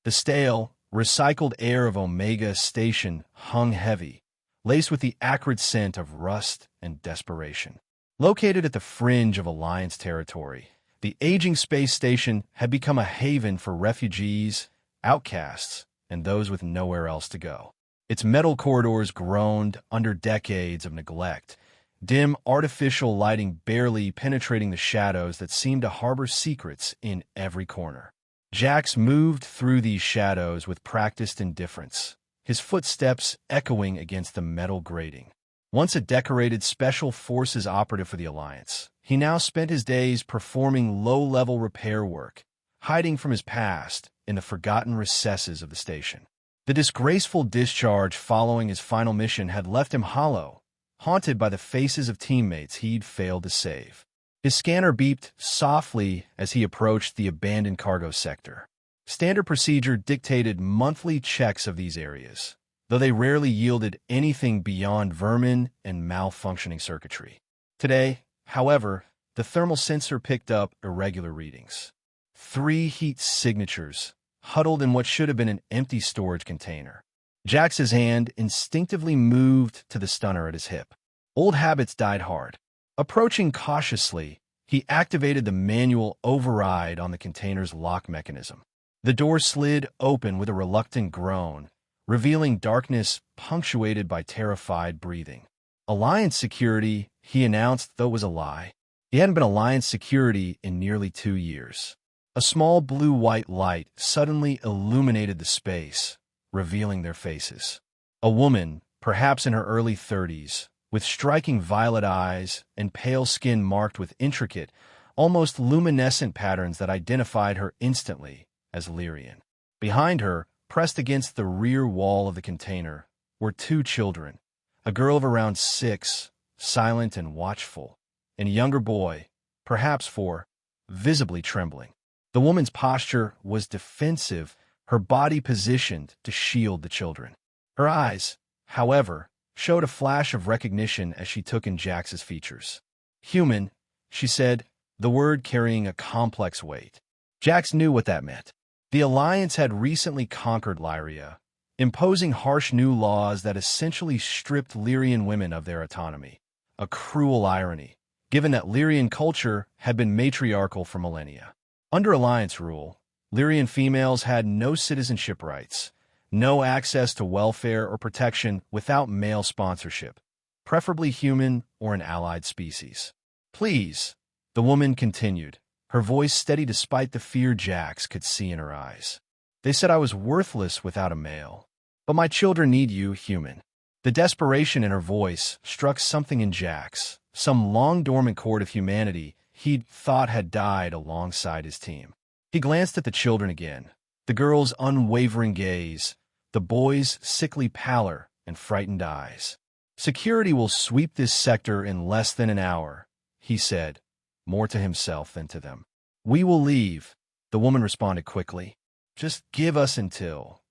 The stale, recycled air of Omega Station hung heavy, laced with the acrid scent of rust and desperation. Located at the fringe of Alliance territory, the aging space station had become a haven for refugees, outcasts, and those with nowhere else to go. Its metal corridors groaned under decades of neglect, dim artificial lighting barely penetrating the shadows that seemed to harbor secrets in every corner. Jax moved through these shadows with practiced indifference, his footsteps echoing against the metal grating. Once a decorated Special Forces operative for the Alliance, he now spent his days performing low-level repair work, hiding from his past in the forgotten recesses of the station. The disgraceful discharge following his final mission had left him hollow, haunted by the faces of teammates he'd failed to save. His scanner beeped softly as he approached the abandoned cargo sector. Standard procedure dictated monthly checks of these areas, though they rarely yielded anything beyond vermin and malfunctioning circuitry. Today, however, the thermal sensor picked up irregular readings. 3 heat signatures, huddled in what should have been an empty storage container. Jax's hand instinctively moved to the stunner at his hip. Old habits died hard. Approaching cautiously, he activated the manual override on the container's lock mechanism. The door slid open with a reluctant groan, revealing darkness punctuated by terrified breathing. Alliance security, he announced, though it was a lie. He hadn't been Alliance security in nearly 2 years. A small blue-white light suddenly illuminated the space, revealing their faces. A woman, perhaps in her early 30s, with striking violet eyes and pale skin marked with intricate, almost luminescent patterns that identified her instantly as Lyrian. Behind her, pressed against the rear wall of the container, were 2 children, a girl of around 6, silent and watchful, and a younger boy, perhaps 4, visibly trembling. The woman's posture was defensive, her body positioned to shield the children. Her eyes, however, showed a flash of recognition as she took in Jax's features. Human, she said, the word carrying a complex weight. Jax knew what that meant. The Alliance had recently conquered Lyria, imposing harsh new laws that essentially stripped Lyrian women of their autonomy. A cruel irony, given that Lyrian culture had been matriarchal for millennia. Under Alliance rule, Lyrian females had no citizenship rights, no access to welfare or protection without male sponsorship, preferably human or an allied species. Please, the woman continued, her voice steady despite the fear Jax could see in her eyes. They said I was worthless without a male, but my children need you, human. The desperation in her voice struck something in Jax, some long-dormant chord of humanity he'd thought had died alongside his team. He glanced at the children again, the girl's unwavering gaze, the boy's sickly pallor and frightened eyes. Security will sweep this sector in less than an hour, he said, more to himself than to them. We will leave, the woman responded quickly. Just give us until.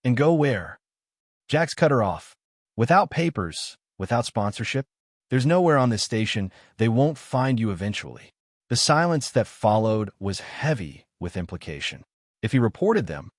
And go where? Jax cut her off. Without papers, without sponsorship, there's nowhere on this station. They won't find you eventually. The silence that followed was heavy with implication. If he reported them,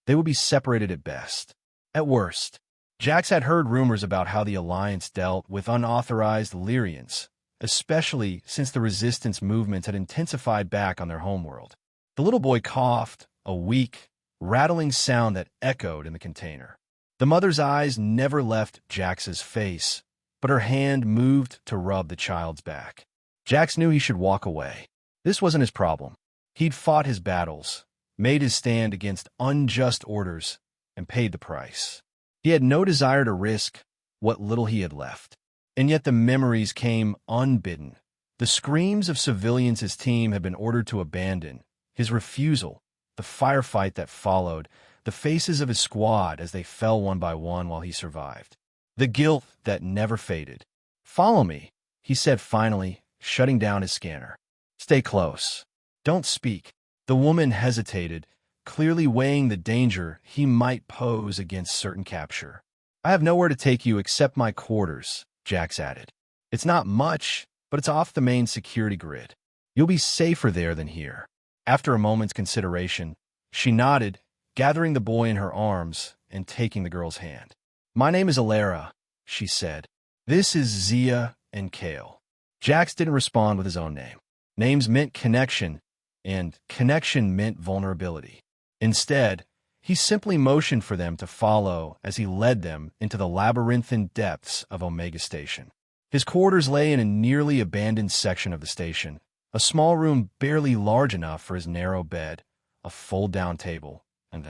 they would be separated at best. At worst, Jax had heard rumors about how the Alliance dealt with unauthorized Lyrians, especially since the resistance movements had intensified back on their homeworld. The little boy coughed, a weak, rattling sound that echoed in the container. The mother's eyes never left Jax's face, but her hand moved to rub the child's back. Jax knew he should walk away. This wasn't his problem. He'd fought his battles, made his stand against unjust orders, and paid the price. He had no desire to risk what little he had left. And yet the memories came unbidden. The screams of civilians his team had been ordered to abandon, his refusal, the firefight that followed, the faces of his squad as they fell one by one while he survived. The guilt that never faded. Follow me, he said finally, shutting down his scanner. Stay close. Don't speak. The woman hesitated, clearly weighing the danger he might pose against certain capture. I have nowhere to take you except my quarters, Jax added. It's not much, but it's off the main security grid. You'll be safer there than here. After a moment's consideration, she nodded, gathering the boy in her arms and taking the girl's hand. "My name is Alara," she said. "This is Zia and Kale." Jax didn't respond with his own name. Names meant connection, and connection meant vulnerability. Instead, he simply motioned for them to follow as he led them into the labyrinthine depths of Omega Station. His quarters lay in a nearly abandoned section of the station, a small room barely large enough for his narrow bed, a fold-down table, and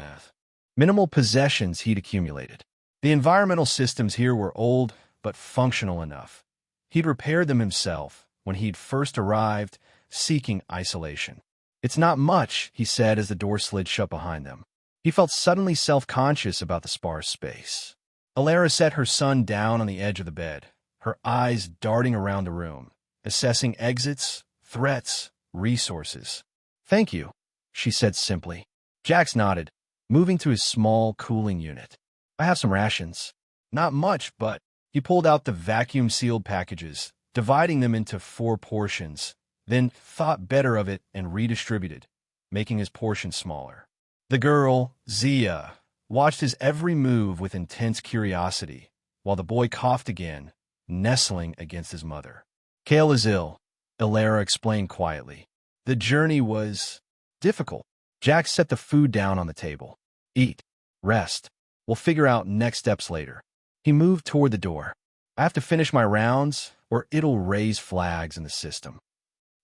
minimal possessions he'd accumulated. The environmental systems here were old but functional enough. He'd repaired them himself when he'd first arrived, seeking isolation. "It's not much," he said as the door slid shut behind them. He felt suddenly self-conscious about the sparse space. Alara set her son down on the edge of the bed, her eyes darting around the room, assessing exits, threats, resources. "Thank you," she said simply. Jax nodded, moving to his small cooling unit. "I have some rations." "Not much, but—" He pulled out the vacuum-sealed packages, dividing them into 4 portions, then thought better of it and redistributed, making his portion smaller. The girl, Zia, watched his every move with intense curiosity, while the boy coughed again, nestling against his mother. "Kale is ill," Alara explained quietly. "The journey was difficult." Jax set the food down on the table. "Eat. Rest. We'll figure out next steps later." He moved toward the door. "I have to finish my rounds, or it'll raise flags in the system."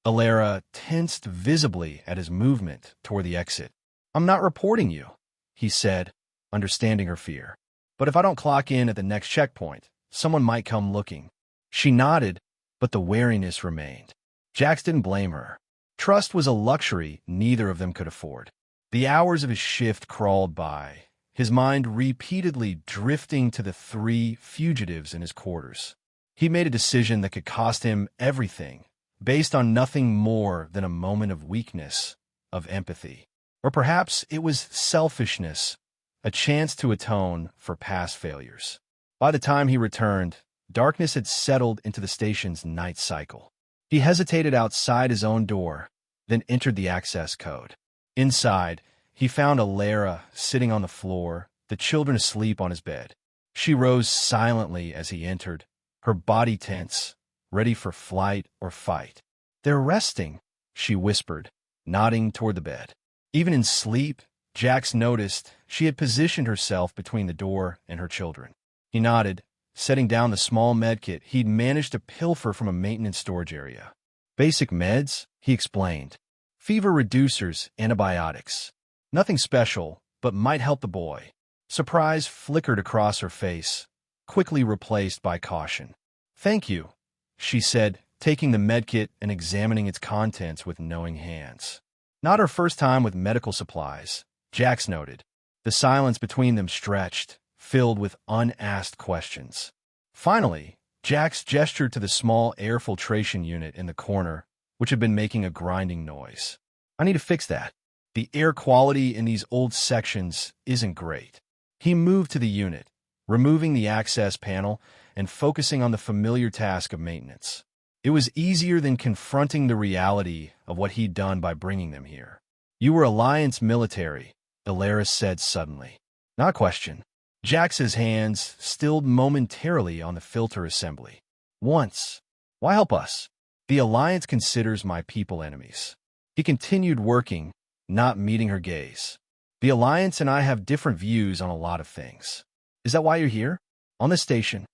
Alara tensed visibly at his movement toward the exit. "I'm not reporting you," he said, understanding her fear. "But if I don't clock in at the next checkpoint, someone might come looking." She nodded, but the wariness remained. Jax didn't blame her. Trust was a luxury neither of them could afford. The hours of his shift crawled by, his mind repeatedly drifting to the 3 fugitives in his quarters. He made a decision that could cost him everything, based on nothing more than a moment of weakness, of empathy. Or perhaps it was selfishness, a chance to atone for past failures. By the time he returned, darkness had settled into the station's night cycle. He hesitated outside his own door, then entered the access code. Inside, he found Alara sitting on the floor, the children asleep on his bed. She rose silently as he entered, her body tense, ready for flight or fight. "They're resting," she whispered, nodding toward the bed. Even in sleep, Jax noticed she had positioned herself between the door and her children. He nodded, setting down the small medkit he'd managed to pilfer from a maintenance storage area. "Basic meds," he explained. "Fever reducers, antibiotics. Nothing special, but might help the boy." Surprise flickered across her face, quickly replaced by caution. "Thank you," she said, taking the medkit and examining its contents with knowing hands. Not her first time with medical supplies, Jax noted. The silence between them stretched, filled with unasked questions. Finally, Jax gestured to the small air filtration unit in the corner, which had been making a grinding noise. "I need to fix that. The air quality in these old sections isn't great." He moved to the unit, removing the access panel and focusing on the familiar task of maintenance. It was easier than confronting the reality of what he'd done by bringing them here. "You were Alliance military," Alara said suddenly. "Not a question." Jax's hands stilled momentarily on the filter assembly. "Once. Why help us? The Alliance considers my people enemies." He continued working, not meeting her gaze. "The Alliance and I have different views on a lot of things." "Is that why you're here? On this station?"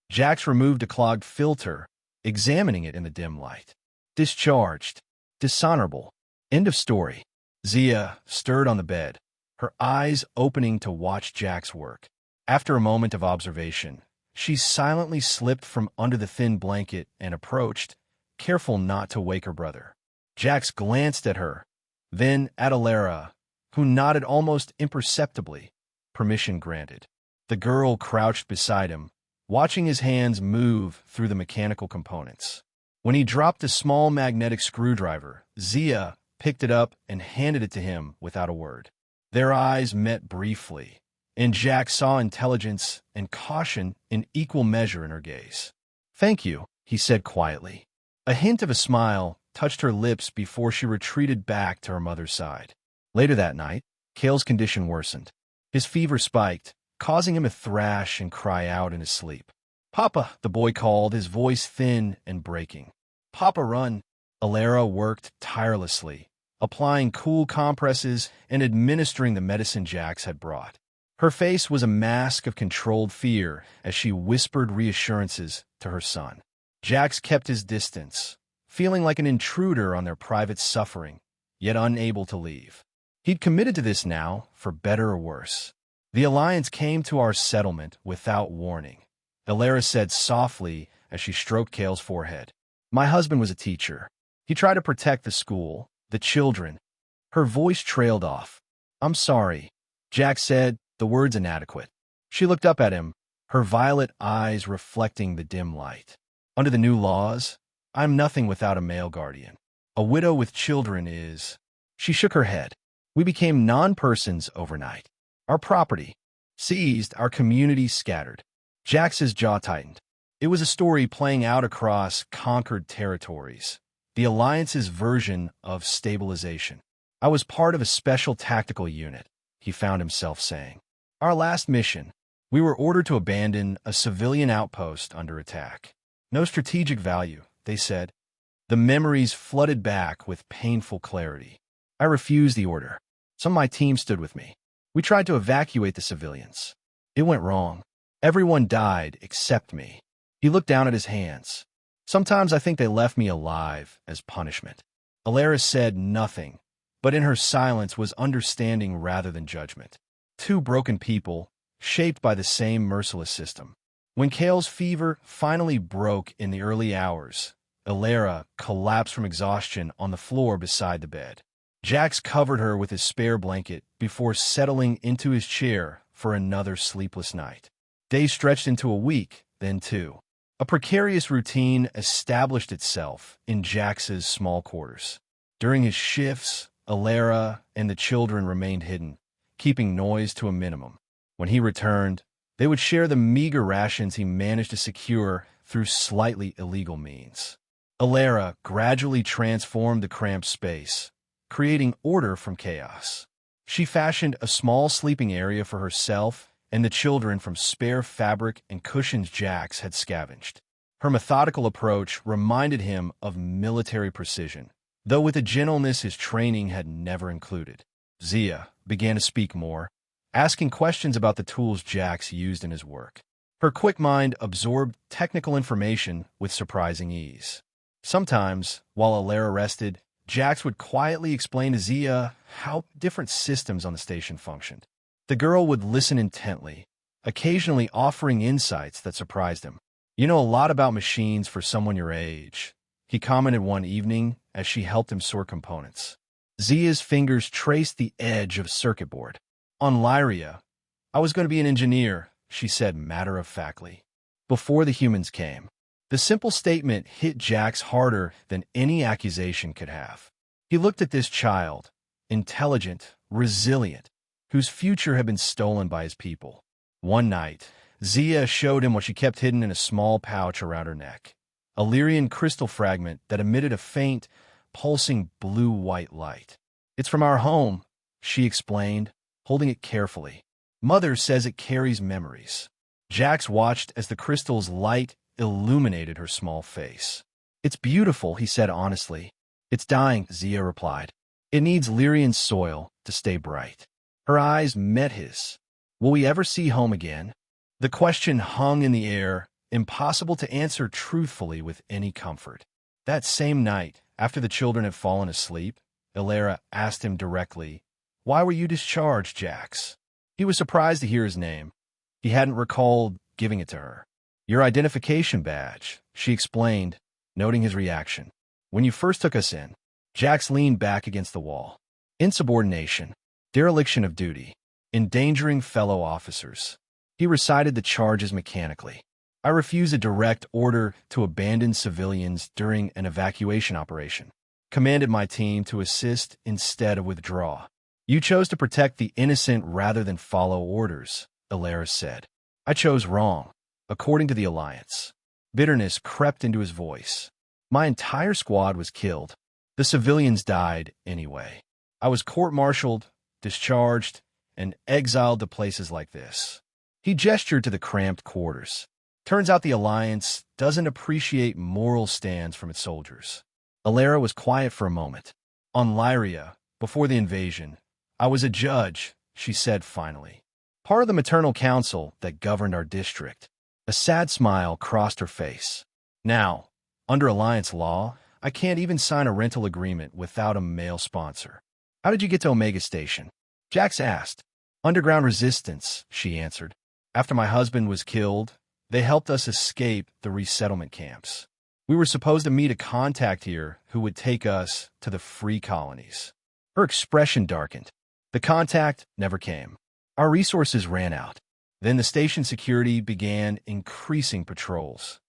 Jax removed a clogged filter, examining it in the dim light. "Discharged. Dishonorable. End of story." Zia stirred on the bed, her eyes opening to watch Jax work. After a moment of observation, she silently slipped from under the thin blanket and approached, careful not to wake her brother. Jax glanced at her, then at Alara, who nodded almost imperceptibly, permission granted. The girl crouched beside him, watching his hands move through the mechanical components. When he dropped a small magnetic screwdriver, Zia picked it up and handed it to him without a word. Their eyes met briefly, and Jack saw intelligence and caution in equal measure in her gaze. "Thank you," he said quietly. A hint of a smile touched her lips before she retreated back to her mother's side. Later that night, Kale's condition worsened. His fever spiked, causing him to thrash and cry out in his sleep. "Papa," the boy called, his voice thin and breaking. "Papa, run." Alara worked tirelessly, applying cool compresses and administering the medicine Jax had brought. Her face was a mask of controlled fear as she whispered reassurances to her son. Jax kept his distance, feeling like an intruder on their private suffering, yet unable to leave. He'd committed to this now, for better or worse. "The Alliance came to our settlement without warning," Alara said softly as she stroked Kale's forehead. "My husband was a teacher. He tried to protect the school, the children." Her voice trailed off. "I'm sorry," Jax said, the words inadequate. She looked up at him, her violet eyes reflecting the dim light. "Under the new laws, I'm nothing without a male guardian. A widow with children is—" She shook her head. "We became non-persons overnight. Our property seized, our community scattered." Jax's jaw tightened. It was a story playing out across conquered territories, the Alliance's version of stabilization. "I was part of a special tactical unit," he found himself saying. "Our last mission, we were ordered to abandon a civilian outpost under attack. No strategic value," they said. The memories flooded back with painful clarity. "I refused the order. Some of my team stood with me. We tried to evacuate the civilians. It went wrong. Everyone died except me." He looked down at his hands. "Sometimes I think they left me alive as punishment." Alara said nothing, but in her silence was understanding rather than judgment. Two broken people, shaped by the same merciless system. When Kale's fever finally broke in the early hours, Alara collapsed from exhaustion on the floor beside the bed. Jax covered her with his spare blanket before settling into his chair for another sleepless night. Days stretched into a week, then two. A precarious routine established itself in Jax's small quarters. During his shifts, Alara and the children remained hidden, keeping noise to a minimum. When he returned, they would share the meager rations he managed to secure through slightly illegal means. Alara gradually transformed the cramped space, creating order from chaos. She fashioned a small sleeping area for herself and the children from spare fabric and cushions Jax had scavenged. Her methodical approach reminded him of military precision, though with a gentleness his training had never included. Zia began to speak more, asking questions about the tools Jax used in his work. Her quick mind absorbed technical information with surprising ease. Sometimes, while Alara rested, Jax would quietly explain to Zia how different systems on the station functioned. The girl would listen intently, occasionally offering insights that surprised him. "You know a lot about machines for someone your age," he commented one evening as she helped him sort components. Zia's fingers traced the edge of a circuit board. "On Lyria, I was going to be an engineer," she said matter-of-factly, "before the humans came." The simple statement hit Jax harder than any accusation could have. He looked at this child, intelligent, resilient, whose future had been stolen by his people. One night, Zia showed him what she kept hidden in a small pouch around her neck, a Lyrian crystal fragment that emitted a faint, pulsing blue-white light. "It's from our home," she explained, holding it carefully. "Mother says it carries memories." Jax watched as the crystal's light illuminated her small face. "It's beautiful," he said honestly. "It's dying," Zia replied. "It needs Lyrian soil to stay bright." Her eyes met his. "Will we ever see home again?" The question hung in the air, impossible to answer truthfully with any comfort. That same night, after the children had fallen asleep, Alara asked him directly, "Why were you discharged, Jax?" He was surprised to hear his name. He hadn't recalled giving it to her. "Your identification badge," she explained, noting his reaction. "When you first took us in." Jax leaned back against the wall. "Insubordination, dereliction of duty, endangering fellow officers." He recited the charges mechanically. "I refuse a direct order to abandon civilians during an evacuation operation. Commanded my team to assist instead of withdraw. You chose to protect the innocent rather than follow orders," Alara said. "I chose wrong, according to the Alliance." Bitterness crept into his voice. "My entire squad was killed. The civilians died anyway. I was court-martialed, discharged, and exiled to places like this. He gestured to the cramped quarters. Turns out the Alliance doesn't appreciate moral stands from its soldiers. Alara was quiet for a moment. On Lyria, before the invasion, I was a judge, she said finally. Part of the maternal council that governed our district. A sad smile crossed her face. Now, under Alliance law, I can't even sign a rental agreement without a male sponsor. How did you get to Omega Station? Jax asked. Underground resistance, she answered. After my husband was killed, they helped us escape the resettlement camps. We were supposed to meet a contact here who would take us to the free colonies. Her expression darkened. The contact never came. Our resources ran out. Then the station security began increasing patrols.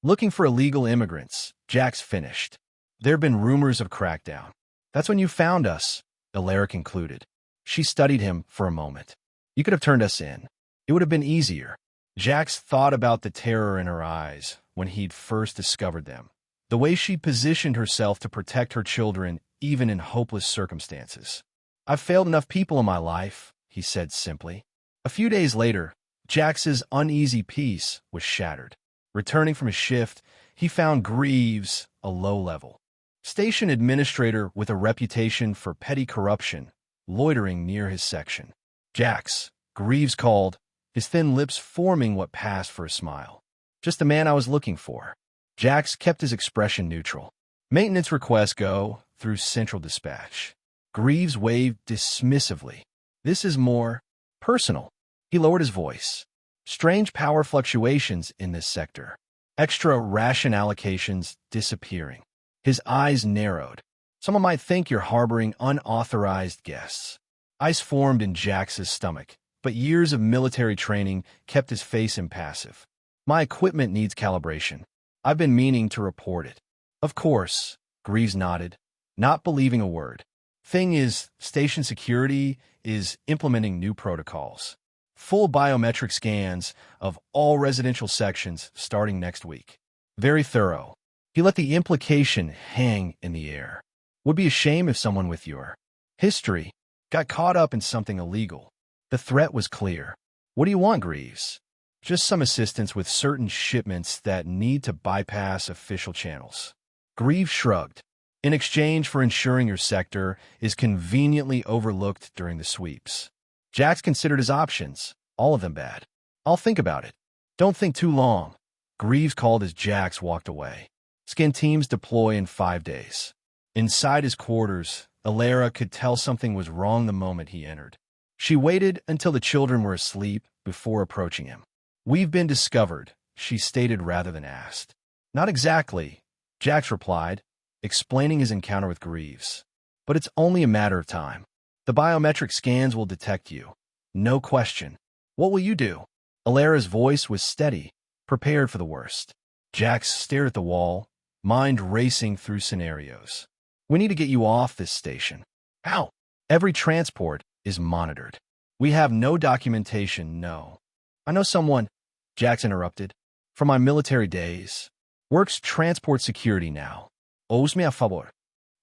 Looking for illegal immigrants, Jax finished. There have been rumors of crackdown. That's when you found us, Alara concluded. She studied him for a moment. You could have turned us in. It would have been easier. Jax thought about the terror in her eyes when he'd first discovered them. The way she positioned herself to protect her children even in hopeless circumstances. I've failed enough people in my life, he said simply. A few days later, Jax's uneasy peace was shattered. Returning from his shift, he found Greaves, a low-level station administrator with a reputation for petty corruption, loitering near his section. Jax, Greaves called, his thin lips forming what passed for a smile. Just the man I was looking for. Jax kept his expression neutral. Maintenance requests go through Central Dispatch. Greaves waved dismissively. This is more personal. He lowered his voice. Strange power fluctuations in this sector. Extra ration allocations disappearing. His eyes narrowed. Someone might think you're harboring unauthorized guests. Ice formed in Jax's stomach, but years of military training kept his face impassive. My equipment needs calibration. I've been meaning to report it. Of course, Greaves nodded, not believing a word. Thing is, station security is implementing new protocols. Full biometric scans of all residential sections starting next week. Very thorough. He let the implication hang in the air. Would be a shame if someone with your history got caught up in something illegal. The threat was clear. What do you want, Greaves? Just some assistance with certain shipments that need to bypass official channels. Greaves shrugged. In exchange for ensuring your sector is conveniently overlooked during the sweeps. Jax considered his options, all of them bad. I'll think about it. Don't think too long. Greaves called as Jax walked away. Skin teams deploy in 5 days. Inside his quarters, Alara could tell something was wrong the moment he entered. She waited until the children were asleep before approaching him. We've been discovered, she stated rather than asked. Not exactly, Jax replied, explaining his encounter with Greaves. But it's only a matter of time. The biometric scans will detect you. No question. What will you do? Alara's voice was steady, prepared for the worst. Jax stared at the wall, mind racing through scenarios. We need to get you off this station. How? Every transport is monitored. We have no documentation, no. I know someone, Jax interrupted, from my military days. Works transport security now. Owes me a favor.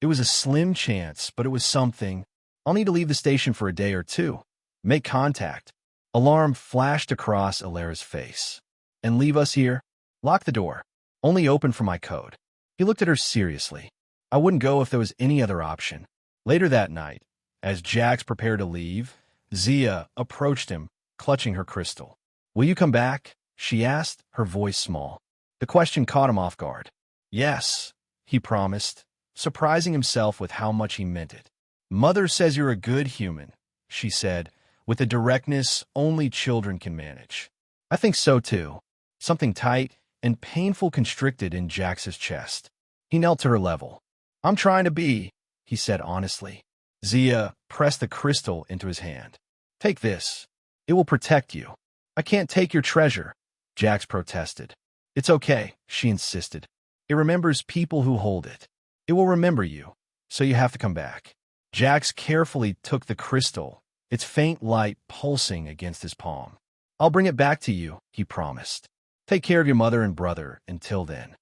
It was a slim chance, but it was something. I'll need to leave the station for a day or two. Make contact. Alarm flashed across Alara's face. And leave us here? Lock the door. Only open for my code. He looked at her seriously. I wouldn't go if there was any other option. Later that night, as Jax prepared to leave, Zia approached him, clutching her crystal. Will you come back? She asked, her voice small. The question caught him off guard. Yes, he promised, surprising himself with how much he meant it. Mother says you're a good human, she said, with a directness only children can manage. I think so too. Something tight and painful constricted in Jax's chest. He knelt to her level. I'm trying to be, he said honestly. Zia pressed the crystal into his hand. Take this. It will protect you. I can't take your treasure, Jax protested. It's okay, she insisted. It remembers people who hold it. It will remember you, so you have to come back. Jax carefully took the crystal, its faint light pulsing against his palm. I'll bring it back to you, he promised. Take care of your mother and brother until then.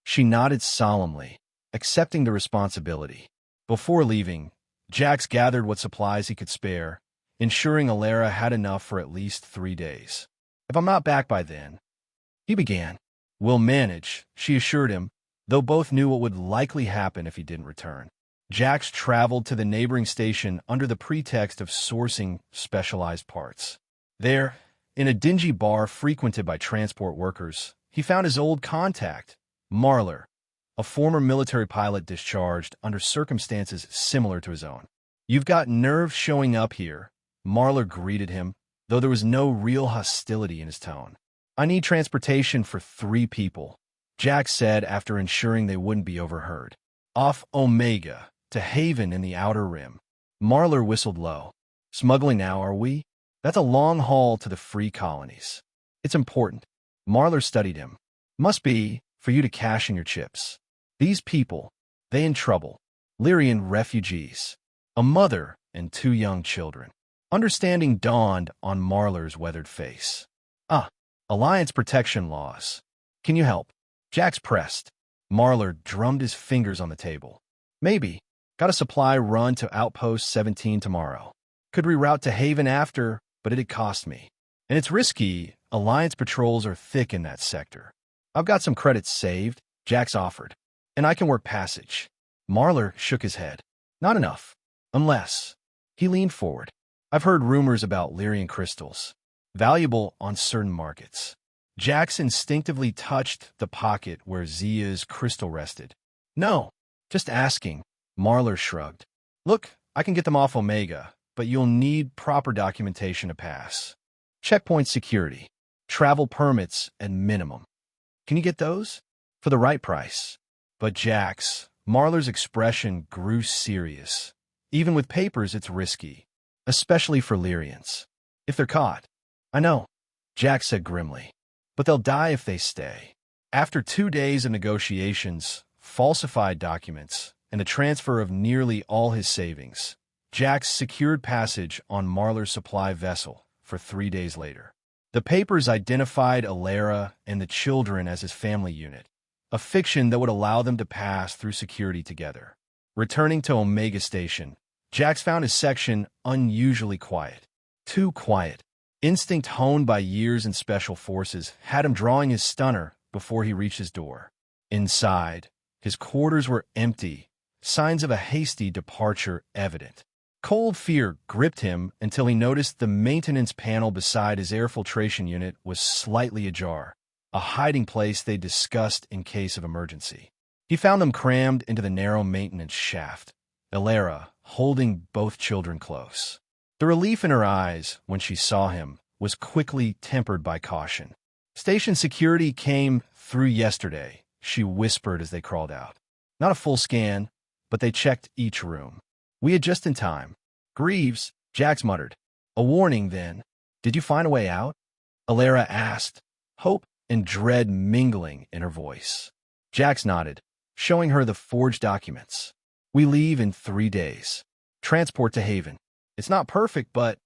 She nodded solemnly, accepting the responsibility. Before leaving, Jax gathered what supplies he could spare, ensuring Alara had enough for at least 3 days. If I'm not back by then, he began. We'll manage, she assured him, though both knew what would likely happen if he didn't return. Jax traveled to the neighboring station under the pretext of sourcing specialized parts. There, in a dingy bar frequented by transport workers, he found his old contact, Marlar, a former military pilot discharged under circumstances similar to his own. "You've got nerve showing up here," Marlar greeted him, though there was no real hostility in his tone. "I need transportation for 3 people," Jax said after ensuring they wouldn't be overheard. "Off Omega, to Haven in the Outer Rim." Marlar whistled low. "Smuggling now, are we? That's a long haul to the free colonies." "It's important." Marlar studied him. "Must be, for you to cash in your chips. These people, they in trouble. Lyrian refugees. A mother and 2 young children." Understanding dawned on Marlar's weathered face. "Ah, Alliance protection laws. Can you help?" Jax pressed. Marlar drummed his fingers on the table. "Maybe. Got a supply run to Outpost 17 tomorrow. Could reroute to Haven after, but it'd cost me. And it's risky. Alliance patrols are thick in that sector. I've got some credits saved," Jax offered. "And I can work passage." Marlar shook his head. "Not enough. Unless..." He leaned forward. "I've heard rumors about Lyrian crystals. Valuable on certain markets." Jax instinctively touched the pocket where Zia's crystal rested. "No, just asking." Marlar shrugged. "Look, I can get them off Omega, but you'll need proper documentation to pass. Checkpoint security, travel permits at minimum. Can you get those? For the right price." But Jax, Marlar's expression grew serious. "Even with papers, it's risky, especially for Lyrians. If they're caught." "I know," Jax said grimly. "But they'll die if they stay." After 2 days of negotiations, falsified documents, and the transfer of nearly all his savings, Jax secured passage on Marlar's supply vessel for 3 days later. The papers identified Alara and the children as his family unit, a fiction that would allow them to pass through security together. Returning to Omega Station, Jax found his section unusually quiet. Too quiet. Instinct honed by years in special forces had him drawing his stunner before he reached his door. Inside, his quarters were empty, signs of a hasty departure evident. Cold fear gripped him until he noticed the maintenance panel beside his air filtration unit was slightly ajar, a hiding place they discussed in case of emergency. He found them crammed into the narrow maintenance shaft, Alara holding both children close. The relief in her eyes when she saw him was quickly tempered by caution. "Station security came through yesterday," she whispered as they crawled out. "Not a full scan, but they checked each room. We had just in time." "Greaves," Jax muttered. "A warning, then. Did you find a way out?" Alara asked, hope and dread mingling in her voice. Jax nodded, showing her the forged documents. "We leave in 3 days. Transport to Haven. It's not perfect, but..."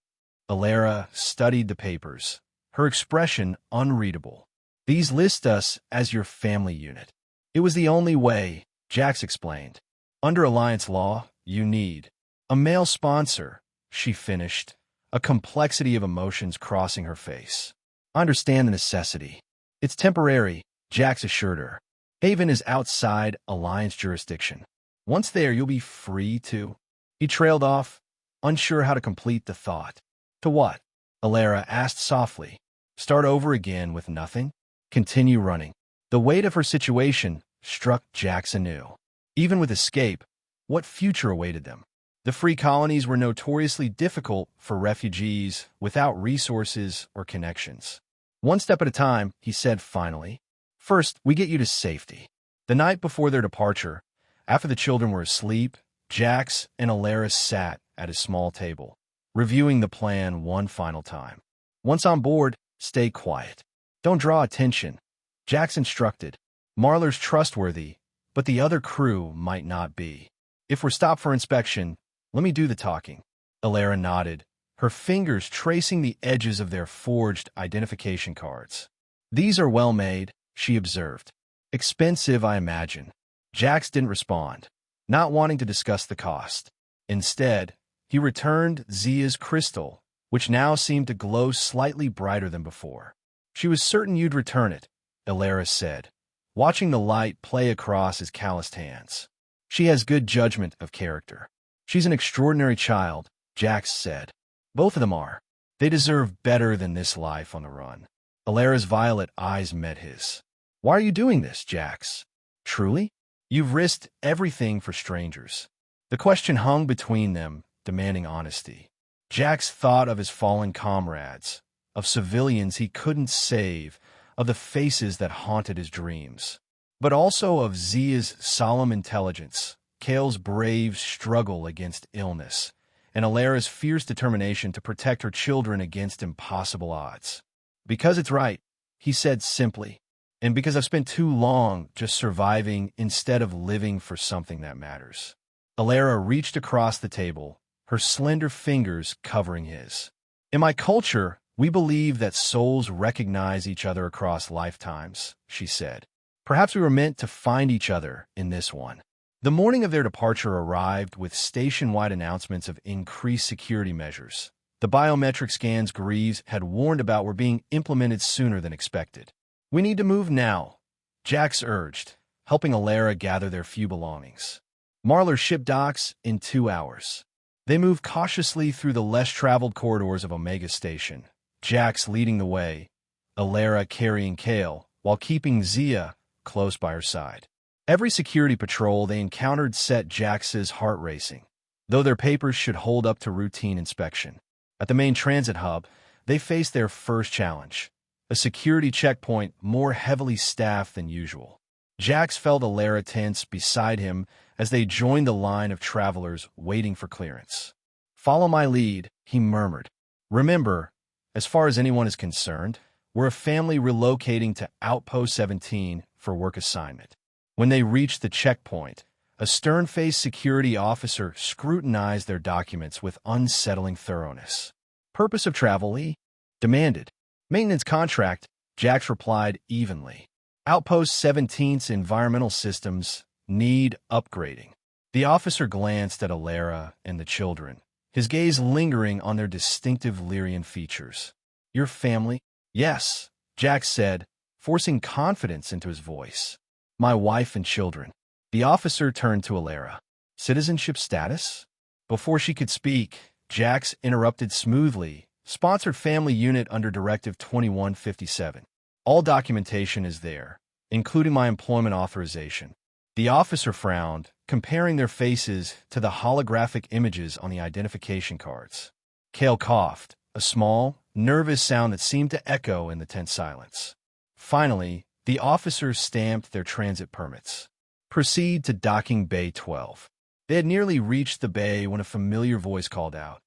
Alara studied the papers, her expression unreadable. "These list us as your family unit." "It was the only way," Jax explained. "Under Alliance law, you need a male sponsor," she finished, a complexity of emotions crossing her face. "I understand the necessity. It's temporary," Jax assured her. "Haven is outside Alliance jurisdiction. Once there, you'll be free to..." He trailed off, unsure how to complete the thought. "To what?" Alara asked softly. "Start over again with nothing? Continue running?" The weight of her situation struck Jax anew. Even with escape, what future awaited them? The free colonies were notoriously difficult for refugees without resources or connections. "One step at a time," he said finally. "First, we get you to safety." The night before their departure, after the children were asleep, Jax and Alara sat at a small table, reviewing the plan one final time. "Once on board, stay quiet. Don't draw attention," Jax instructed. "Marlar's trustworthy, but the other crew might not be. If we're stopped for inspection, let me do the talking." Alara nodded, her fingers tracing the edges of their forged identification cards. "These are well made," she observed. "Expensive, I imagine." Jax didn't respond, not wanting to discuss the cost. Instead, he returned Zia's crystal, which now seemed to glow slightly brighter than before. She was certain you'd return it, Elara said, watching the light play across his calloused hands. She has good judgment of character. She's an extraordinary child, Jax said. Both of them are. They deserve better than this life on the run. Elara's violet eyes met his. Why are you doing this, Jax? Truly? You've risked everything for strangers. The question hung between them, demanding honesty. Jax thought of his fallen comrades, of civilians he couldn't save, of the faces that haunted his dreams, but also of Zia's solemn intelligence, Kale's brave struggle against illness, and Elara's fierce determination to protect her children against impossible odds. Because it's right, he said simply, and because I've spent too long just surviving instead of living for something that matters. Elara reached across the table, her slender fingers covering his. In my culture, we believe that souls recognize each other across lifetimes, she said. Perhaps we were meant to find each other in this one. The morning of their departure arrived with station-wide announcements of increased security measures. The biometric scans Greaves had warned about were being implemented sooner than expected. We need to move now, Jax urged, helping Elara gather their few belongings. Marlar ship docks in 2 hours. They moved cautiously through the less-traveled corridors of Omega Station, Jax leading the way, Elara carrying Kale, while keeping Zia close by her side. Every security patrol they encountered set Jax's heart racing, though their papers should hold up to routine inspection. At the main transit hub, they faced their first challenge, a security checkpoint more heavily staffed than usual. Jax felt Elara tense beside him as they joined the line of travelers waiting for clearance. Follow my lead, he murmured. Remember, as far as anyone is concerned, we're a family relocating to Outpost 17 for work assignment. When they reached the checkpoint, a stern-faced security officer scrutinized their documents with unsettling thoroughness. Purpose of travel, he demanded. Maintenance contract, Jax replied evenly. Outpost 17's environmental systems need upgrading. The officer glanced at Elara and the children, his gaze lingering on their distinctive Lyrian features. Your family? Yes, Jax said, forcing confidence into his voice. My wife and children. The officer turned to Elara. Citizenship status? Before she could speak, Jax interrupted smoothly. Sponsored family unit under Directive 2157. All documentation is there, including my employment authorization. The officer frowned, comparing their faces to the holographic images on the identification cards. Kale coughed, a small, nervous sound that seemed to echo in the tense silence. Finally, the officers stamped their transit permits. Proceed to Docking Bay 12. They had nearly reached the bay when a familiar voice called out.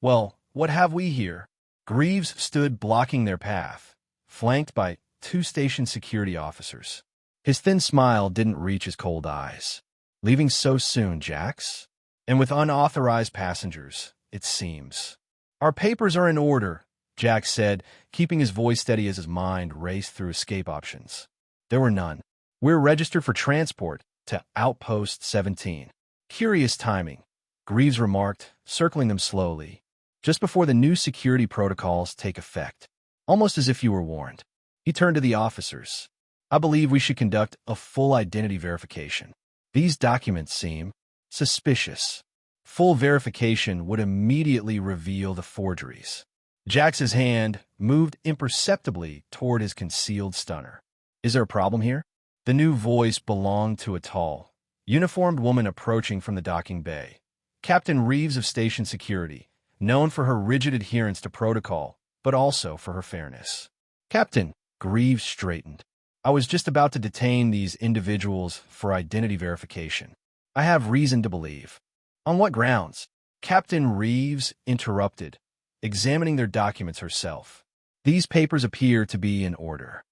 Well, what have we here? Greaves stood blocking their path, flanked by 2 station security officers. His thin smile didn't reach his cold eyes. Leaving so soon, Jax? And with unauthorized passengers, it seems. Our papers are in order, Jax said, keeping his voice steady as his mind raced through escape options. There were none. We're registered for transport to Outpost 17. Curious timing, Greaves remarked, circling them slowly, just before the new security protocols take effect, almost as if you were warned. He turned to the officers. I believe we should conduct a full identity verification. These documents seem suspicious. Full verification would immediately reveal the forgeries. Jax's hand moved imperceptibly toward his concealed stunner. Is there a problem here? The new voice belonged to a tall, uniformed woman approaching from the docking bay. Captain Reeves of Station Security, known for her rigid adherence to protocol, but also for her fairness. Captain, Greaves straightened. I was just about to detain these individuals for identity verification. I have reason to believe. On what grounds? Captain Reeves interrupted, examining their documents herself. These papers appear to be in order.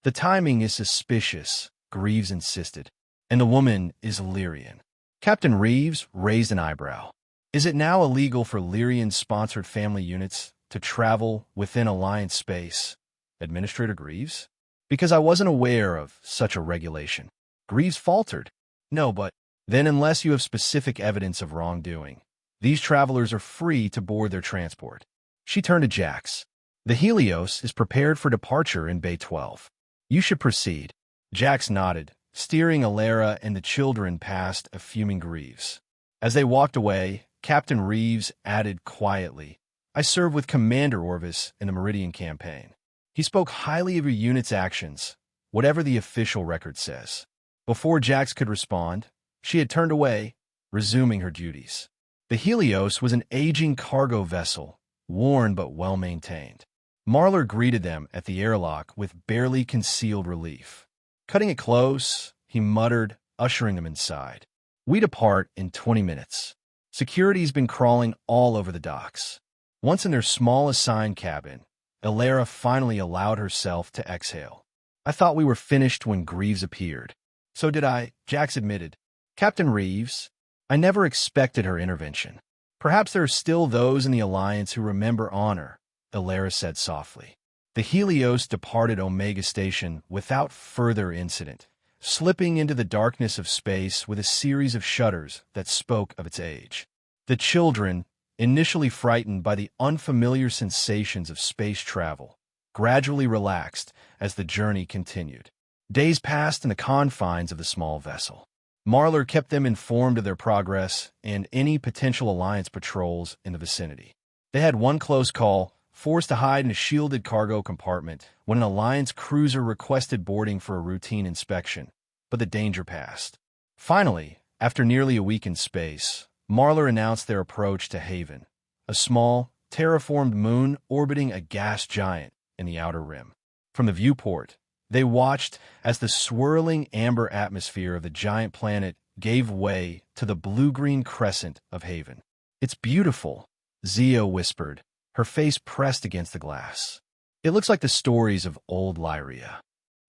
The timing is suspicious, Greaves insisted, and the woman is Lyrian. Captain Reeves raised an eyebrow. Is it now illegal for Lyrian-sponsored family units to travel within Alliance space? Administrator Greaves? Because I wasn't aware of such a regulation. Greaves faltered. No, but then unless you have specific evidence of wrongdoing, These travelers are free to board their transport. She turned to Jax. The Helios is prepared for departure in Bay 12. You should proceed. Jax nodded, steering Alara and the children past a fuming Greaves. As they walked away, Captain Reeves added quietly, I served with Commander Orvis in the Meridian campaign. He spoke highly of your unit's actions, whatever the official record says. Before Jax could respond, she had turned away, resuming her duties. The Helios was an aging cargo vessel, worn but well-maintained. Marlar greeted them at the airlock with barely concealed relief. Cutting it close, he muttered, ushering them inside. We depart in 20 minutes. Security's been crawling all over the docks. Once in their small assigned cabin, Alara finally allowed herself to exhale. I thought we were finished when Greaves appeared. So did I, Jax admitted. Captain Reeves, I never expected her intervention. Perhaps there are still those in the Alliance who remember honor, Alara said softly. The Helios departed Omega Station without further incident, slipping into the darkness of space with a series of shudders that spoke of its age. The children, initially frightened by the unfamiliar sensations of space travel, gradually relaxed as the journey continued. Days passed in the confines of the small vessel. Marlar kept them informed of their progress and any potential Alliance patrols in the vicinity. They had one close call, forced to hide in a shielded cargo compartment when an Alliance cruiser requested boarding for a routine inspection, but the danger passed. Finally, after nearly a week in space, Marlar announced their approach to Haven, a small, terraformed moon orbiting a gas giant in the outer rim. From the viewport, they watched as the swirling amber atmosphere of the giant planet gave way to the blue-green crescent of Haven. It's beautiful, Zia whispered, her face pressed against the glass. It looks like the stories of old Lyria.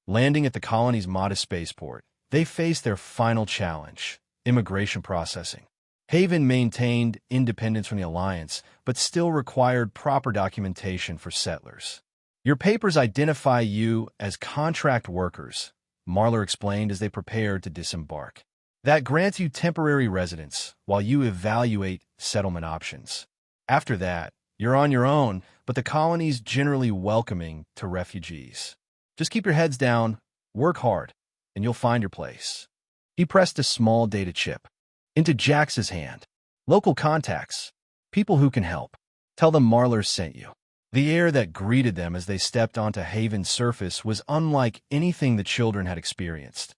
Landing at the colony's modest spaceport, they faced their final challenge, immigration processing. Haven maintained independence from the Alliance, but still required proper documentation for settlers. Your papers identify you as contract workers, Marlar explained as they prepared to disembark. That grants you temporary residence while you evaluate settlement options. After that, you're on your own, but the colony's generally welcoming to refugees. Just keep your heads down, work hard, and you'll find your place. He pressed a small data chip into Jax's hand. Local contacts, people who can help. Tell them Marlar sent you. The air that greeted them as they stepped onto Haven's surface was unlike anything the children had experienced.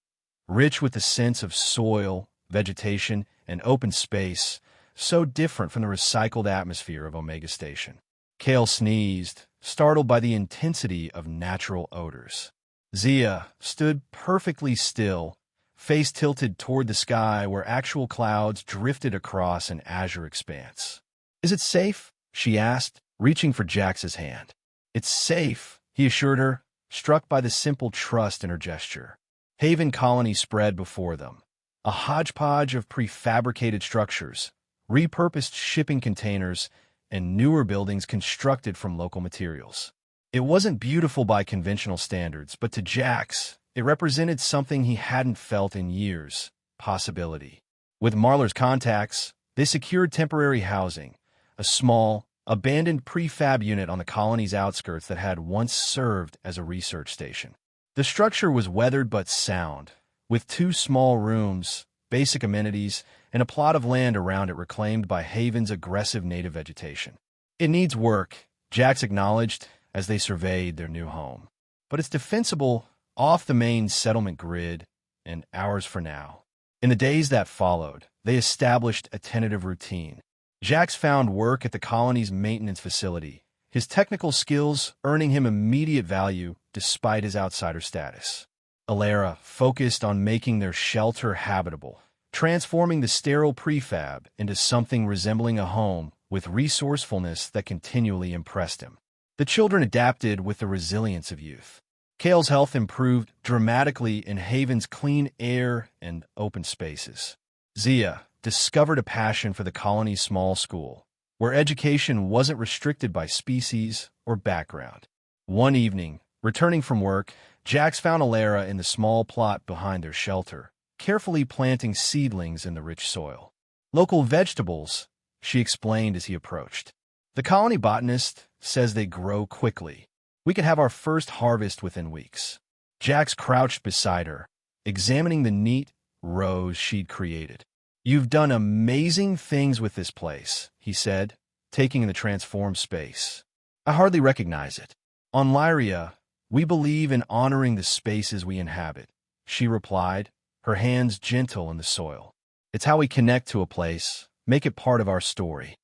Rich with the sense of soil, vegetation, and open space, so different from the recycled atmosphere of Omega Station. Kale sneezed, startled by the intensity of natural odors. Zia stood perfectly still, face tilted toward the sky where actual clouds drifted across an azure expanse. Is it safe? She asked, reaching for Jax's hand. It's safe, he assured her, struck by the simple trust in her gesture. Haven Colony spread before them, a hodgepodge of prefabricated structures, repurposed shipping containers, and newer buildings constructed from local materials. It wasn't beautiful by conventional standards, but to Jax, it represented something he hadn't felt in years, possibility. With Marlar's contacts, they secured temporary housing, a small, abandoned prefab unit on the colony's outskirts that had once served as a research station. The structure was weathered but sound, with 2 small rooms, basic amenities, and a plot of land around it reclaimed by Haven's aggressive native vegetation. It needs work, Jax acknowledged as they surveyed their new home. But it's defensible, off the main settlement grid, and ours for now. In the days that followed, they established a tentative routine. Jax found work at the colony's maintenance facility, his technical skills earning him immediate value despite his outsider status. Alara focused on making their shelter habitable, transforming the sterile prefab into something resembling a home with resourcefulness that continually impressed him. The children adapted with the resilience of youth. Kale's health improved dramatically in Haven's clean air and open spaces. Zia discovered a passion for the colony's small school, where education wasn't restricted by species or background. One evening, returning from work, Jax found Alara in the small plot behind their shelter, carefully planting seedlings in the rich soil. Local vegetables, she explained as he approached. The colony botanist says they grow quickly. We could have our first harvest within weeks. Jax crouched beside her, examining the neat rows she'd created. You've done amazing things with this place, he said, taking in the transformed space. I hardly recognize it. On Lyria, we believe in honoring the spaces we inhabit, she replied, her hands gentle in the soil. It's how we connect to a place, make it part of our story.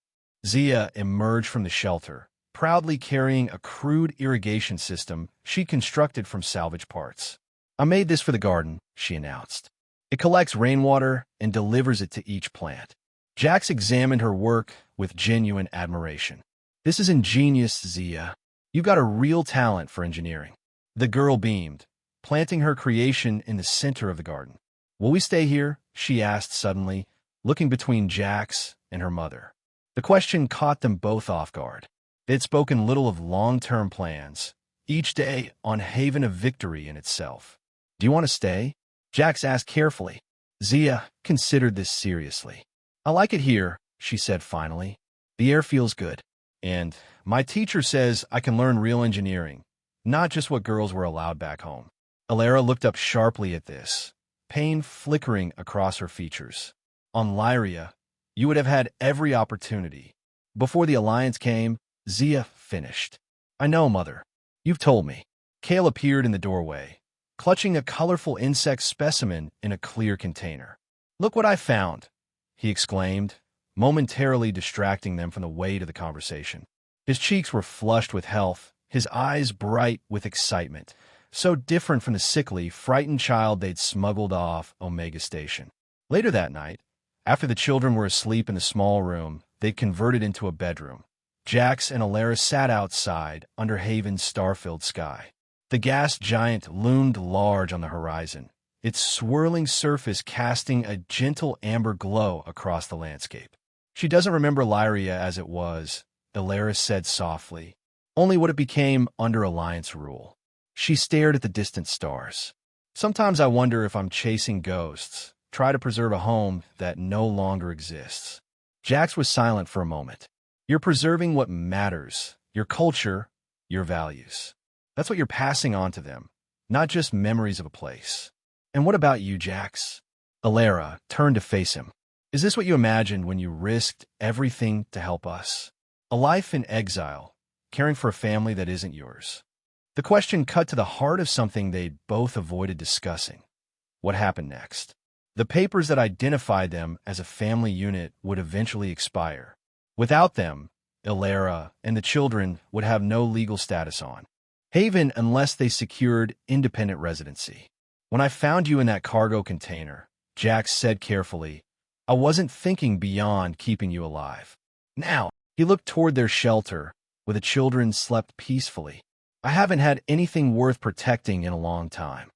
Zia emerged from the shelter, proudly carrying a crude irrigation system she constructed from salvage parts. I made this for the garden, she announced. It collects rainwater and delivers it to each plant. Jax examined her work with genuine admiration. This is ingenious, Zia. You've got a real talent for engineering. The girl beamed, planting her creation in the center of the garden. Will we stay here? She asked suddenly, looking between Jax and her mother. The question caught them both off guard. They had spoken little of long-term plans, each day on Haven of Victory in itself. Do you want to stay? Jax asked carefully. Zia considered this seriously. I like it here, she said finally. The air feels good. And my teacher says I can learn real engineering, not just what girls were allowed back home. Alara looked up sharply at this, pain flickering across her features. On Lyria, you would have had every opportunity. Before the Alliance came, Zia finished. I know, Mother. You've told me. Kale appeared in the doorway, clutching a colorful insect specimen in a clear container. Look what I found, he exclaimed, momentarily distracting them from the weight of the conversation. His cheeks were flushed with health, his eyes bright with excitement, so different from the sickly, frightened child they'd smuggled off Omega Station. Later that night, after the children were asleep in the small room they'd converted into a bedroom, Jax and Alara sat outside under Haven's star-filled sky. The gas giant loomed large on the horizon, its swirling surface casting a gentle amber glow across the landscape. She doesn't remember Lyria as it was, Alara said softly, only what it became under Alliance rule. She stared at the distant stars. Sometimes I wonder if I'm chasing ghosts, try to preserve a home that no longer exists. Jax was silent for a moment. You're preserving what matters, your culture, your values. That's what you're passing on to them, not just memories of a place. And what about you, Jax? Alara turned to face him. Is this what you imagined when you risked everything to help us? A life in exile, caring for a family that isn't yours. The question cut to the heart of something they'd both avoided discussing. What happened next? The papers that identified them as a family unit would eventually expire. Without them, Alara and the children would have no legal status on Haven unless they secured independent residency. When I found you in that cargo container, Jax said carefully, I wasn't thinking beyond keeping you alive. Now, he looked toward their shelter, where the children slept peacefully. I haven't had anything worth protecting in a long time.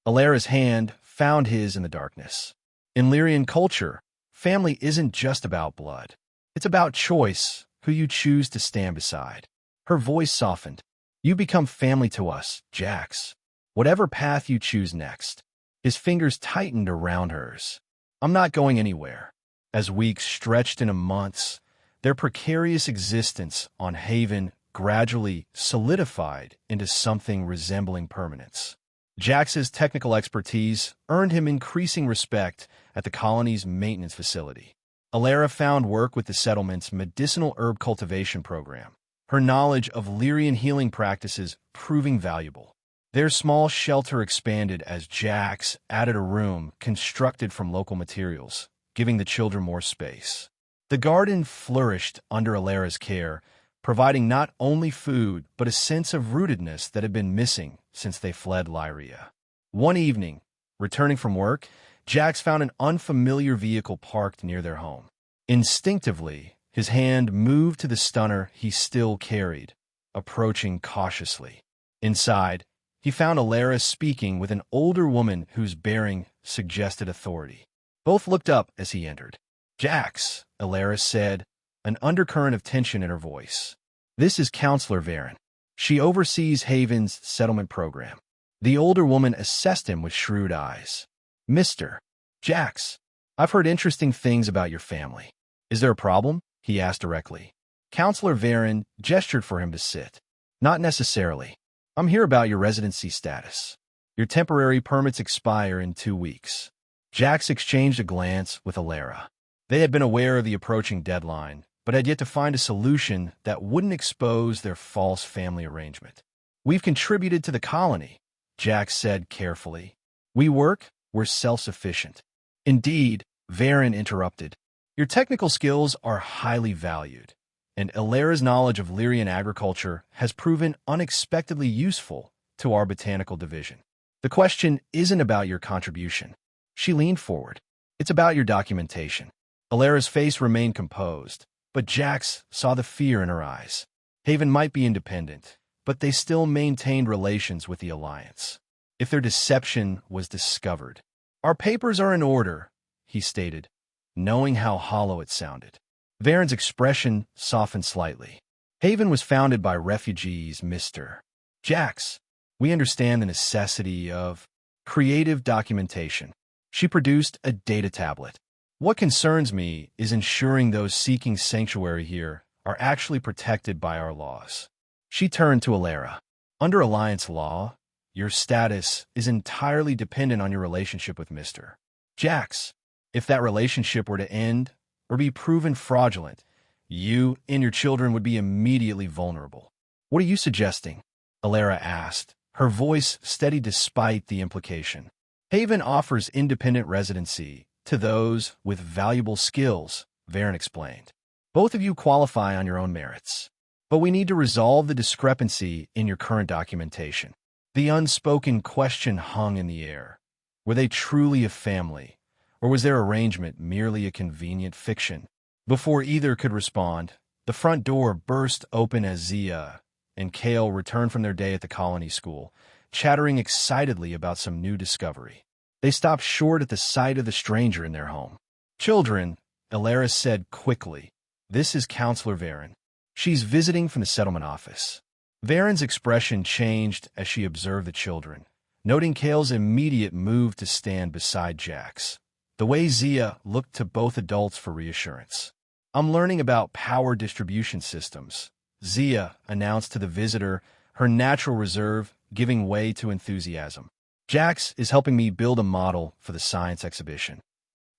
Alara's hand found his in the darkness. In Lyrian culture, family isn't just about blood. It's about choice, who you choose to stand beside. Her voice softened. You become family to us, Jax. Whatever path you choose next. His fingers tightened around hers. I'm not going anywhere. As weeks stretched into months, their precarious existence on Haven gradually solidified into something resembling permanence. Jax's technical expertise earned him increasing respect at the colony's maintenance facility. Alara found work with the settlement's medicinal herb cultivation program, her knowledge of Lyrian healing practices proving valuable. Their small shelter expanded as Jax added a room constructed from local materials, giving the children more space. The garden flourished under Alara's care, providing not only food but a sense of rootedness that had been missing since they fled Lyria. One evening, returning from work, Jax found an unfamiliar vehicle parked near their home. Instinctively, his hand moved to the stunner he still carried, approaching cautiously. Inside, he found Alara speaking with an older woman whose bearing suggested authority. Both looked up as he entered. Jax, Alara said, an undercurrent of tension in her voice. This is Counselor Varen. She oversees Haven's settlement program. The older woman assessed him with shrewd eyes. Mr. Jax, I've heard interesting things about your family. Is there a problem? he asked directly. Counselor Varen gestured for him to sit. Not necessarily. I'm here about your residency status. Your temporary permits expire in 2 weeks. Jax exchanged a glance with Alara. They had been aware of the approaching deadline, but had yet to find a solution that wouldn't expose their false family arrangement. We've contributed to the colony, Jax said carefully. We're self-sufficient. Indeed, Varen interrupted. Your technical skills are highly valued, and Alara's knowledge of Lyrian agriculture has proven unexpectedly useful to our botanical division. The question isn't about your contribution. She leaned forward. It's about your documentation. Alara's face remained composed, but Jax saw the fear in her eyes. Haven might be independent, but they still maintained relations with the Alliance. If their deception was discovered. Our papers are in order, he stated, knowing how hollow it sounded. Varen's expression softened slightly. Haven was founded by refugees, Mr. Jax. We understand the necessity of creative documentation. She produced a data tablet. What concerns me is ensuring those seeking sanctuary here are actually protected by our laws. She turned to Alara. Under Alliance law, your status is entirely dependent on your relationship with Mr. Jax. If that relationship were to end or be proven fraudulent, you and your children would be immediately vulnerable. What are you suggesting? Alara asked, her voice steady despite the implication. Haven offers independent residency to those with valuable skills, Varen explained. Both of you qualify on your own merits, but we need to resolve the discrepancy in your current documentation. The unspoken question hung in the air. Were they truly a family, or was their arrangement merely a convenient fiction? Before either could respond, the front door burst open as Zia and Kale returned from their day at the colony school, chattering excitedly about some new discovery. They stopped short at the sight of the stranger in their home. Children, Alara said quickly, this is Counselor Varen. She's visiting from the settlement office. Varen's expression changed as she observed the children, noting Kale's immediate move to stand beside Jax. The way Zia looked to both adults for reassurance. I'm learning about power distribution systems, Zia announced to the visitor, her natural reserve giving way to enthusiasm. Jax is helping me build a model for the science exhibition.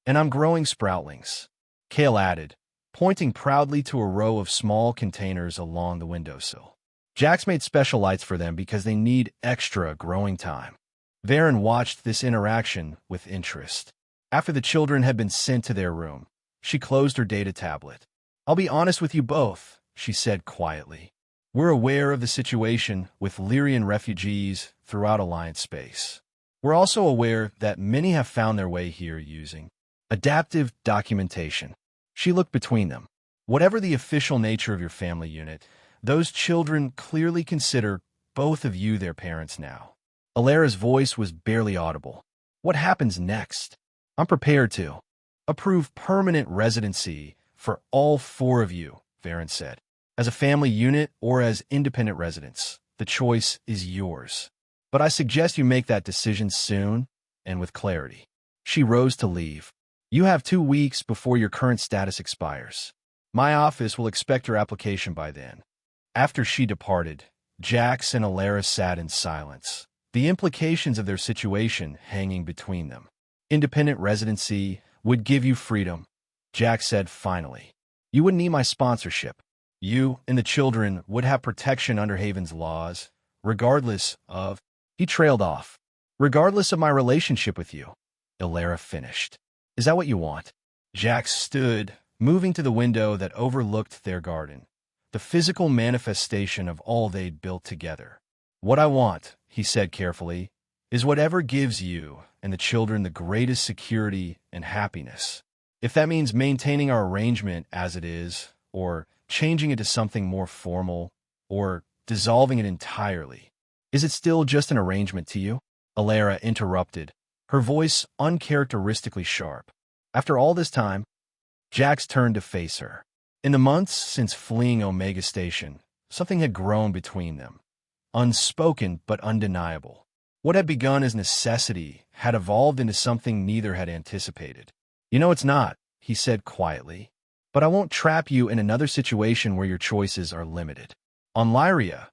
And I'm growing sproutlings, Kale added, pointing proudly to a row of small containers along the windowsill. Jax made special lights for them because they need extra growing time. Varen watched this interaction with interest. After the children had been sent to their room, she closed her data tablet. I'll be honest with you both, she said quietly. We're aware of the situation with Lyrian refugees throughout Alliance space. We're also aware that many have found their way here using adaptive documentation. She looked between them. Whatever the official nature of your family unit, those children clearly consider both of you their parents now. Alara's voice was barely audible. What happens next? I'm prepared to approve permanent residency for all 4 of you, Varen said. As a family unit or as independent residents, the choice is yours. But I suggest you make that decision soon and with clarity. She rose to leave. You have 2 weeks before your current status expires. My office will expect your application by then. After she departed, Jax and Alara sat in silence, the implications of their situation hanging between them. Independent residency would give you freedom, Jax said finally. You wouldn't need my sponsorship. You and the children would have protection under Haven's laws, regardless of... He trailed off. Regardless of my relationship with you, Alara finished. Is that what you want? Jax stood, moving to the window that overlooked their garden, the physical manifestation of all they'd built together. What I want, he said carefully, is whatever gives you and the children the greatest security and happiness. If that means maintaining our arrangement as it is, or changing it to something more formal, or dissolving it entirely. Is it still just an arrangement to you? Alara interrupted, her voice uncharacteristically sharp. After all this time, Jax turned to face her. In the months since fleeing Omega Station, something had grown between them. Unspoken but undeniable. What had begun as necessity had evolved into something neither had anticipated. You know it's not, he said quietly. but I won't trap you in another situation where your choices are limited. On Lyria,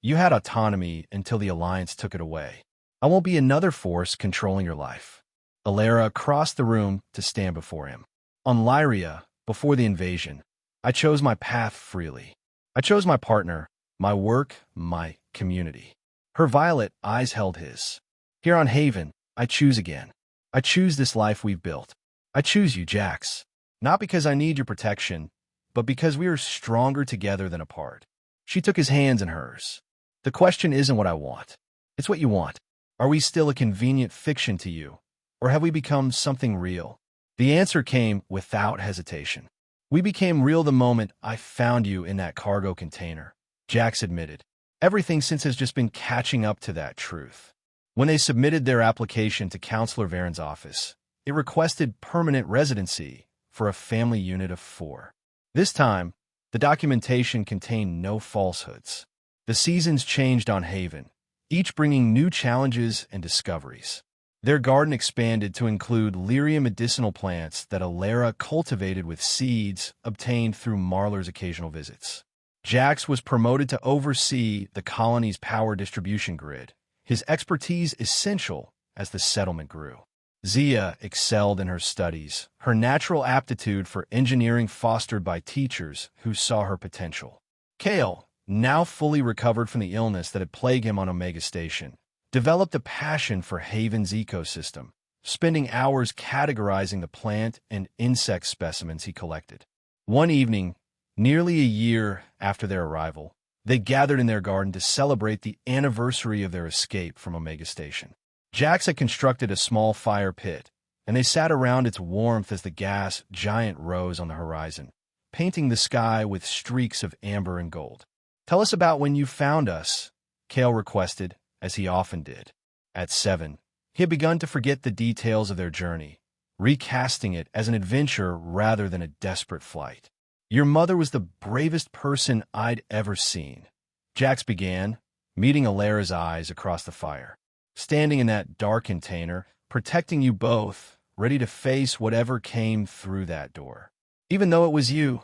you had autonomy until the Alliance took it away. I won't be another force controlling your life. Alara crossed the room to stand before him. On Lyria, before the invasion, I chose my path freely. I chose my partner, my work, my community. Her violet eyes held his. Here on Haven, I choose again. I choose this life we've built. I choose you, Jax. Not because I need your protection, but because we are stronger together than apart. She took his hands in hers. The question isn't what I want. It's what you want. Are we still a convenient fiction to you, or have we become something real? The answer came without hesitation. We became real the moment I found you in that cargo container, Jax admitted. Everything since has just been catching up to that truth. When they submitted their application to Counselor Varen's office, it requested permanent residency for a family unit of 4. This time, the documentation contained no falsehoods. The seasons changed on Haven, each bringing new challenges and discoveries. Their garden expanded to include Lyria medicinal plants that Alara cultivated with seeds obtained through Marlar's occasional visits. Jax was promoted to oversee the colony's power distribution grid, his expertise essential as the settlement grew. Zia excelled in her studies, her natural aptitude for engineering fostered by teachers who saw her potential. Kale, now fully recovered from the illness that had plagued him on Omega Station, developed a passion for Haven's ecosystem, spending hours categorizing the plant and insect specimens he collected. One evening, nearly a year after their arrival, they gathered in their garden to celebrate the anniversary of their escape from Omega Station. Jax had constructed a small fire pit, and they sat around its warmth as the gas giant rose on the horizon, painting the sky with streaks of amber and gold. "Tell us about when you found us," Kale requested, as he often did. At 7, he had begun to forget the details of their journey, recasting it as an adventure rather than a desperate flight. "Your mother was the bravest person I'd ever seen," Jax began, meeting Alara's eyes across the fire. "Standing in that dark container, protecting you both, ready to face whatever came through that door. Even though it was you,"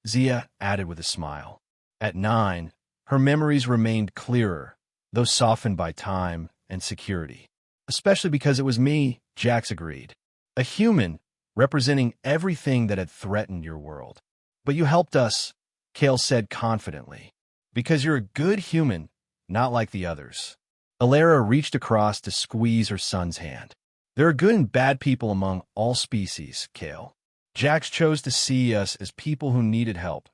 Zia added with a smile. At 9, her memories remained clearer, though softened by time and security. "Especially because it was me," Jax agreed. "A human, representing everything that had threatened your world. But you helped us," Kale said confidently. "Because you're a good human, not like the others." Alara reached across to squeeze her son's hand. "There are good and bad people among all species, Kale. Jax chose to see us as people who needed help,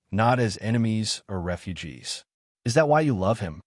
not as enemies or refugees. Is that why you love him?"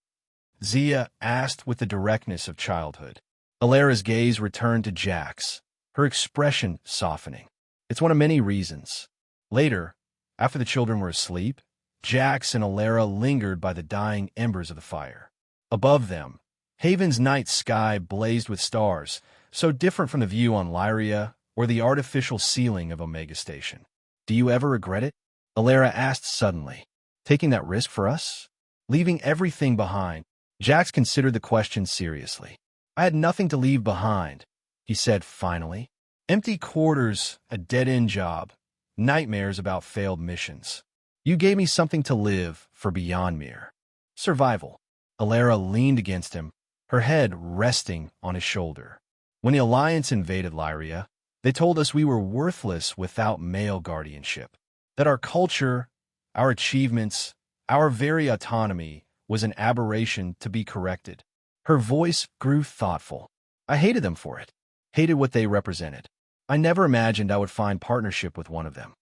Zia asked with the directness of childhood. Alara's gaze returned to Jax, her expression softening. "It's one of many reasons." Later, after the children were asleep, Jax and Alara lingered by the dying embers of the fire. Above them, Haven's night sky blazed with stars, so different from the view on Lyria or the artificial ceiling of Omega Station. "Do you ever regret it?" Alara asked suddenly. "Taking that risk for us? Leaving everything behind?" Jax considered the question seriously. "I had nothing to leave behind," he said finally. "Empty quarters, a dead-end job, nightmares about failed missions. You gave me something to live for beyond mere survival." Alara leaned against him, her head resting on his shoulder. "When the Alliance invaded Lyria, they told us we were worthless without male guardianship, that our culture, our achievements, our very autonomy was an aberration to be corrected." Her voice grew thoughtful. "I hated them for it, hated what they represented. I never imagined I would find partnership with one of them."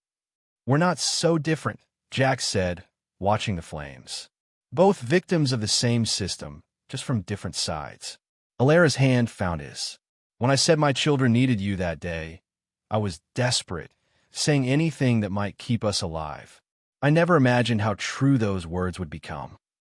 "We're not so different," Jax said, watching the flames. "Both victims of the same system, just from different sides." Alara's hand found his. "When I said my children needed you that day, I was desperate, saying anything that might keep us alive. I never imagined how true those words would become."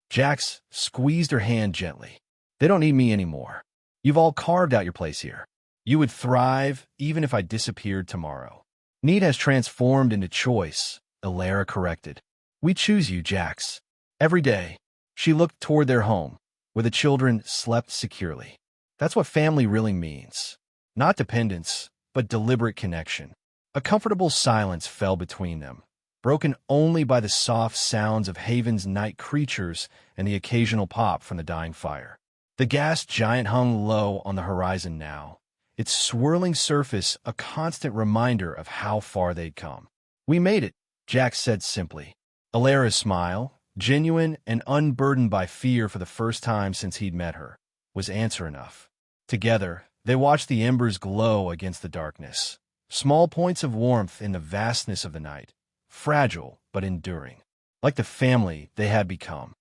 Jax squeezed her hand gently. "They don't need me anymore. You've all carved out your place here. You would thrive even if I disappeared tomorrow." "Need has transformed into choice," Alara corrected. "We choose you, Jax. Every day." She looked toward their home, where the children slept securely. "That's what family really means. Not dependence, but deliberate connection." A comfortable silence fell between them, broken only by the soft sounds of Haven's night creatures and the occasional pop from the dying fire. The gas giant hung low on the horizon now, its swirling surface a constant reminder of how far they'd come. "We made it," Jack said simply. Alara's smile, genuine and unburdened by fear for the first time since he'd met her, was answer enough. Together, they watched the embers glow against the darkness, small points of warmth in the vastness of the night, fragile but enduring, like the family they had become.